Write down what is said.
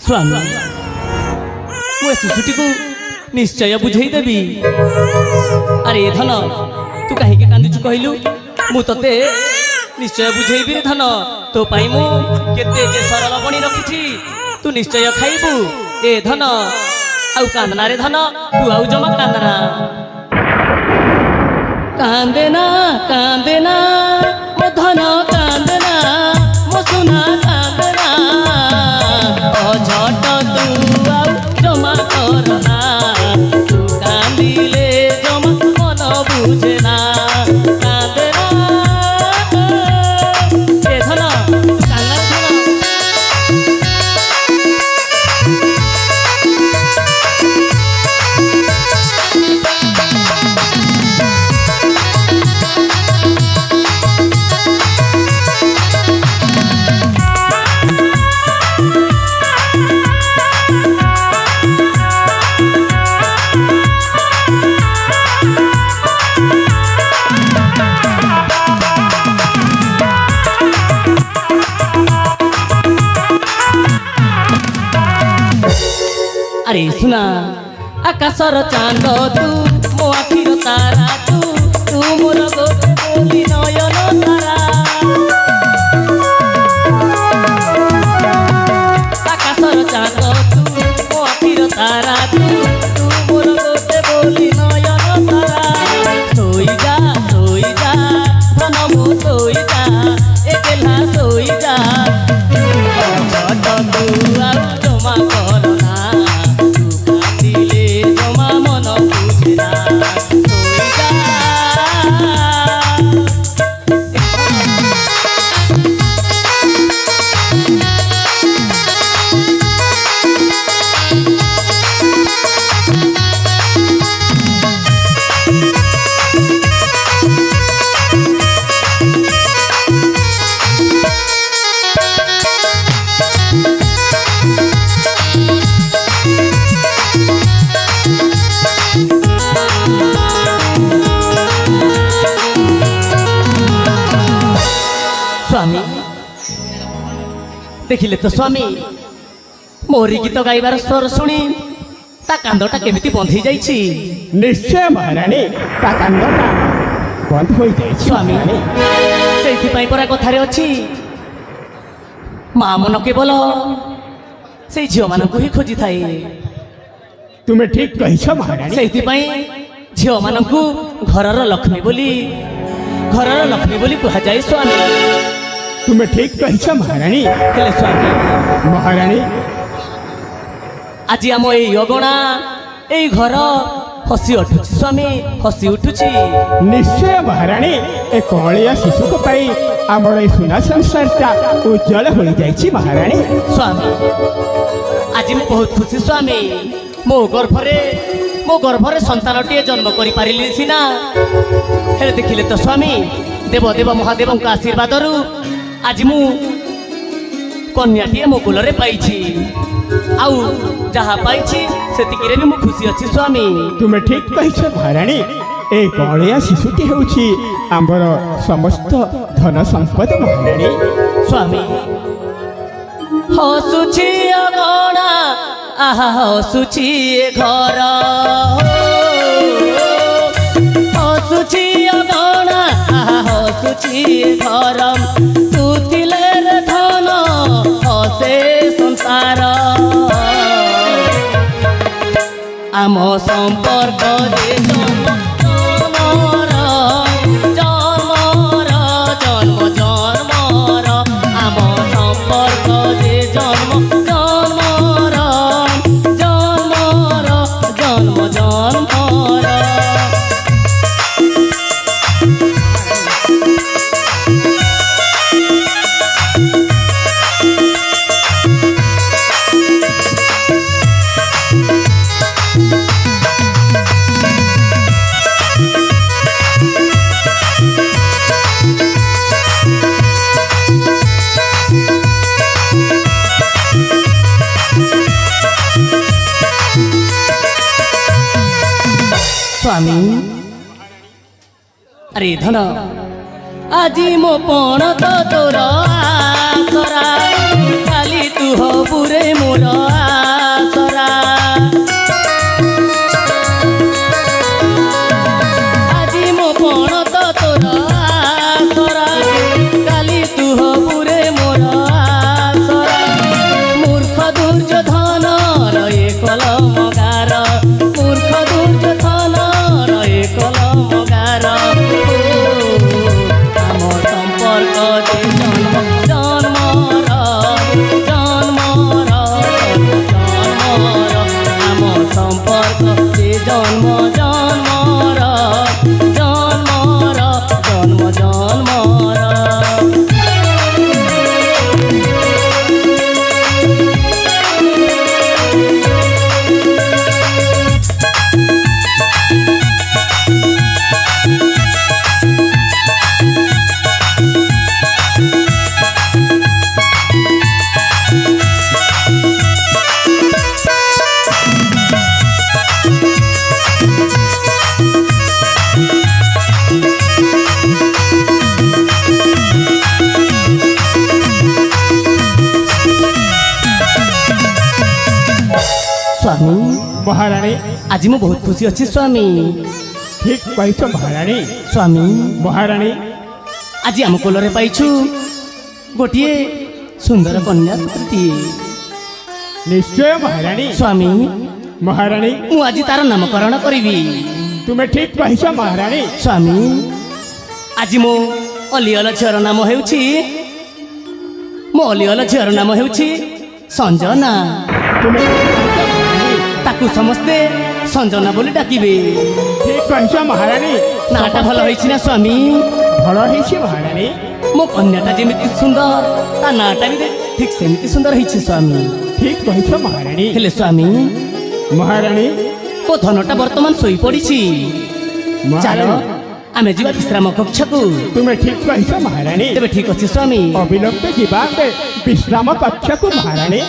स्वामी मु शिशुटी को निश्चय बुझेदेवी। अरे धन तू कहीं कांदुचु कहलु मु तते निश्चय बुझेबी रे धन। तो पाई मु केते जे सरल बणी रखिछि तू निश्चय खाइबू। ए धन आउ कांदना रे धन तू आउ जमा कांदना। कांदेना कांदेना मो धन कांदना मो सुना कांदना झट तू आउ जमा करना। तू कांदिले जमा मन बुझेना। कांदेना ए धन कांदना धन। अरे सुना आकाशर चांद तू मो आखिर तारा तू तू मोर गोली नयन तारा। आकाशर चांद तू मो आखिर तारा तू तू मोर गोली नयन तारा। सोई जा धन मो सोई जा एकेला सोई जा। झट तू आउ जमा करना। स्वामी देखिले तो स्वामी मोरी गीत गाइबार स्वर शुणी ता कांदटा केमिति बंधी जाइछि। निश्चय महारानी ता कांदटा बंद हो जाइछि स्वामी। सेइथि पई परा कथारे अछि मां मन केवल से झियो मानकु ही खोजी थाए। तुमे ठीक कहिछ महारानी। सेइथि पई झियो मानकु घरर लक्ष्मी बोली कहा जाए स्वामी। तुमे ठीक कहिछ महारानी। हेले स्वामी महारानी आज आम ये अगणा ये घर हसी उठुछि स्वामी हसी उठुछि। निश्चय महारानी ए कलिया शिशु को पाई आमर ए सुना संसारटा उज्जवल हो जाइछि महारानी। स्वामी आज मैं बहुत खुशी स्वामी। मो गर्भरे संतानटीए जन्म करि पारिली सिना। हेले देखिले तो स्वामी देव देव महादेव का आशीर्वाद आज मु कन्याटीए मो कुलरे पाइछि। आउ जहाँ पाइछि सेतिकिरे भी मु खुशी अछि स्वामी। तुमे ठीक कहिछ महारानी। ए कलिया शिशुटी हेउछि आमर समस्त धन संपद महारानी। स्वामी हसुछि अगणा आहा हसुछि ए घर। हसुछि अगणा आहा हसुछि ए घर। तू थिले रे धन हसे संसार। आम संपर्क जे जन्म जन्मर आम संपर्क जे जन्म जन्मर जन्म जन्मर। स्वामी अरे धन আজি মো পণ তো তোর আসরা কালি তু হবুরে মোর ସ୍ୱାମୀ ମହାରାଣୀ ଆଜି ମୁଁ ବହୁତ ଖୁସି ଅଛି ସ୍ୱାମୀ। ଠିକ କହିଛ ମହାରାଣୀ। ସ୍ୱାମୀ ମହାରାଣୀ ଆଜି ଆମ କୋଲରେ ପାଇଛୁ ଗୋଟିଏ ସୁନ୍ଦର କନ୍ୟା ପୁତ୍ରଟିଏ। ନିଶ୍ଚୟ ମହାରାଣୀ। ସ୍ୱାମୀ ମହାରାଣୀ ମୁଁ ଆଜି ତାର ନାମକରଣ କରିବି। ତୁମେ ଠିକ କହିଛ ମହାରାଣୀ। ସ୍ୱାମୀ ଆଜି ମୋ ଅଲିଅଲ ଝିଅର ନାମ ହେଉଛି ସଞ୍ଜନା। ତୁମେ ମହାରାଣୀ ତାକୁ ସମସ୍ତେ ସଞ୍ଜନା ବୋଲି ଡାକିବେ। ଠିକ କହିଛ ମହାରାଣୀ। ନାଁଟା ଭଲ ହେଇଛି ନା ସ୍ୱାମୀ? ଭଲ ହେଇଛି ମହାରାଣୀ। ମୋ କନ୍ୟାଟା ଯେମିତି ସୁନ୍ଦର ତା ନାଁଟା ବି ଠିକ ସେମିତି ସୁନ୍ଦର ହେଇଛି ସ୍ୱାମୀ। ଠିକ କହିଛ ମହାରାଣୀ। ହେଲେ ସ୍ୱାମୀ ମହାରାଣୀ ମୋ ଧନଟା ବର୍ତ୍ତମାନ ଶୋଇପଡ଼ିଛି। ଚାଲ ମହାରାଣୀ ଆମେ ଯିବା ବିଶ୍ରାମ କକ୍ଷକୁ। ତୁମେ ଠିକ କହିଛ ମହାରାଣୀ। ତେବେ ଠିକ ଅଛି ସ୍ୱାମୀ। ଅବିଳମ୍ବେ ଯିବା ଆମେ ବିଶ୍ରାମ କକ୍ଷକୁ ମହାରାଣୀ।